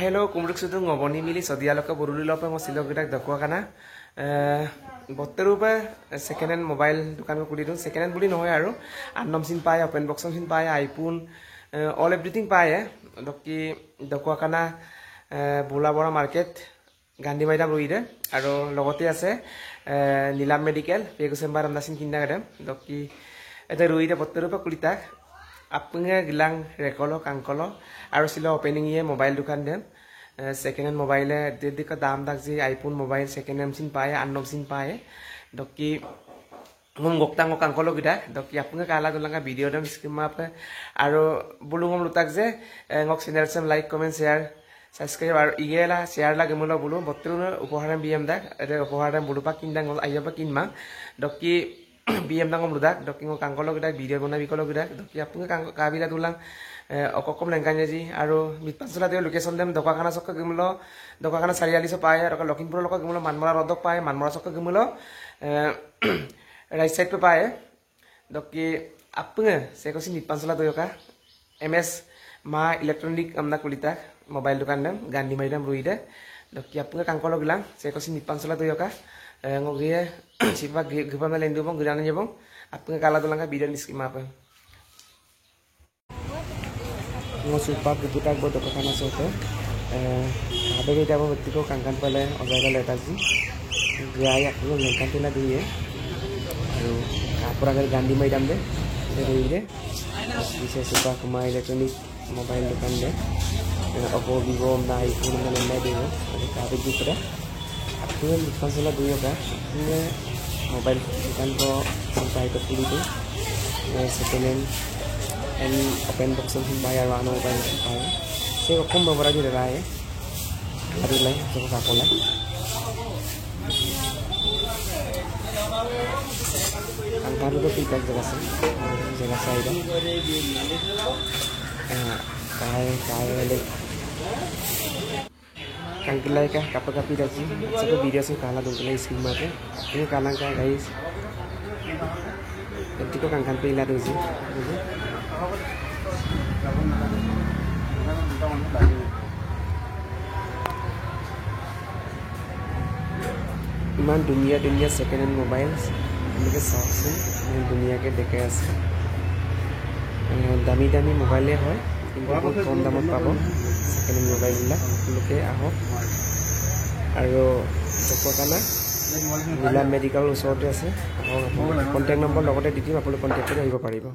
Hello, kumruk sudu ngoboni mili sodia loka buruli lopa mo silo kita dakwa kana. Botterupa second hand mobile dukan ko kulidun second hand buli nohoy aru anom sin pae open box sin pae iPhone all everything pae dokki dakwa kana bola bora market Gandhi Maidam ruide aru logote ase Nilam Medical Pegusembar amdasin kinda gadam dokki eta ruide botterupa kulitak Appunge gilang rekolo kangkolo aru silo opening ye mobile dukan dem second hand mobile de ka dam dak ji iPhone mobile second hand sin pae anom sin pae dokki ngom goktang kangkolo gida dokki appunge kala dolanga video dam screen map aru bulungom lutak je ngok channel sem like comment share subscribe aru igela share la gemulo bulu botru upoharam bm dak ete upoharam bulu pa kindang ayaba kinma dokki BM dangom ludak dokki ngo kangkolo gida video bana bikolo gida dokki appunge kabila dulang okokom lengkanya ji aru mitpansula de location dem dokakana sokka gemulo dokakana sariali so pae aru Lakhimpur lokak gemulo manmora rodok pae manmora sokka gemulo right side pe pae dokki appunge sekosi mitpansula doyoka MS ma electronic amna kulita mobile dukan dem Gandhi Maidam ruide dokki appunge kangkolo gilang sekosi mitpansula doyoka ngogie sipa gipa melendu bong gudana nyebong appunge kala dolanga bidan diskima apa ngo supak diputak bo dokana soto abege jabo betiko kangkan pale ojaga letaji gaya ngo lengkan tela diye aru kapura gar Gandhi Maidam de ruide bisa supak ma electronic mobile dukan de Oppo Vivo na iPhone na nanda de kabe dipra appunge mitpansula duyoga appunge mobile dukan ko sampai ke itu second hand and open box sin bayar wano mobile sin se ko kombo bara jure rae adu lai so ka kola angkaru to pitak jaga sai da kai le kangkilai ka kapi daji satu video se kala dongkilai screen mate ini kalang ka guys nanti ko kangkan pila doji iman dunia second hand mobiles ini sauce dunia ke dekhe ase dami mobile hoy কিন্তু কম দামত পাব second hand mobile বিলাক লোকে আহক আৰু dokana Nilam Medical ওচৰতে আছে contact number লগতে দি দিম আপোনালোকে কন্টাক্ট কৰি আহিব পাৰিব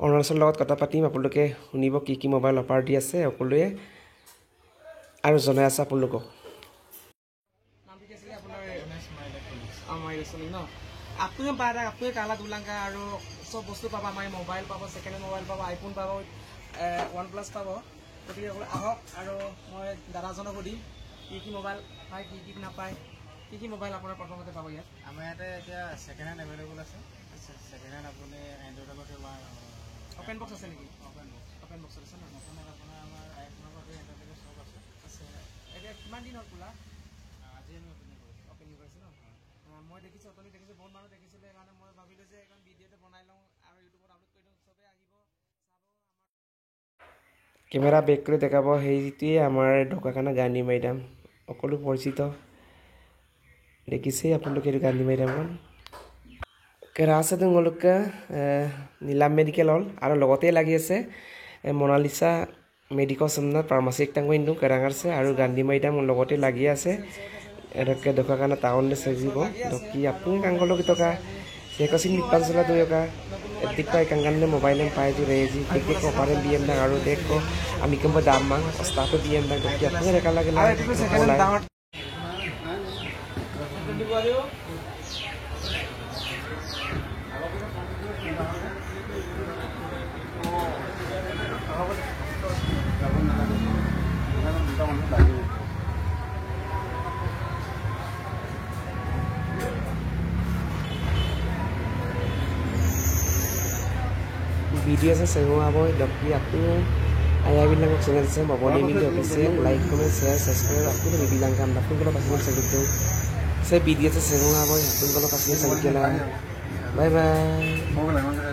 অনাৰ্সৰ লগত কথা পাতিম আপোনালোকে শুনিব কি মোবাইল অফাৰ দি আছে সকলোৱে আৰু জনাই আছে আপোনালোকক নাম কি আছিল আপোনাৰ আমাৰ ইলেকট্ৰনিক ন আপুনি বাৰা আপুনি কালা দুলাঙ্কা আৰু সব বস্তু পাবা আমাৰ মোবাইল পাব সেকেন্ড হ্যান্ড মোবাইল পাব আইফোন পাব OnePlus পাব গতিকে আহক আৰু মই দাদাজনক সুধিম কি মোবাইল পায় কি নাপায় কি মোবাইল আপোনাৰ প্ৰথমতে পাব ইয়াত আমাৰ ইয়াতে এতিয়া সেকেন্ড হ্যান্ড अवेलेबल আছে সেকেন্ড হ্যান্ড আপুনি এন্ড্ৰইডৰ পৰা লোৱা ওপেন বক্স আছে নেকি ওপেন বক্স আছে না আপোনাৰ আমাৰ আইফোনৰ পৰা এন্ড্ৰইডৰ সব আছে এতিয়া কিমান দিন হ'ল খোলা আজি আমি ওপেন কৰিছে ন মই দেখিছোঁ অতনি দেখিছোঁ বহুত মানুহ দেখিছিলে কাৰণে মই ভাবিলোঁ যে এখন ভিডিঅ'তে বনাই লওঁ আৰু ইউটিউবত আপলোড কৰি দিওঁ সবে আহিব কেমেৰা বেক কৰি দেখাব সেইটোৱে আমাৰ ঢোকাখানা Gandhi Maidam সকলো পৰিচিত দেখিছে আপোনালোকে Gandhi Maidam কেৰাছে দংগলকা Nilam Medical হল আৰু লগতে লাগি আছে মোনালিসা মেডিকেল সেন্টাৰ ফাৰ্মাসি একটা কইন্দু কেৰাঙাৰছে আৰু Gandhi Maidam লগতে লাগি আছে এৰকে ঢোকাখানা টাউনলে সজিব দকি আপুনি কাংগলো কিটকা সেকসিন mitpansula doyoka etikpai kangganne mobile em pai jure ji dekhe ko pare BM na aru dekho ami kembo damang staff BM na dokki apne reka lage la itu second down video se segua boy dokki apni ayah bilang channel se maboni mili official like comment share subscribe apni bilang kam apni kalau pasal segitu saya video se segua boy apni kalau pasal segitu lah bye bye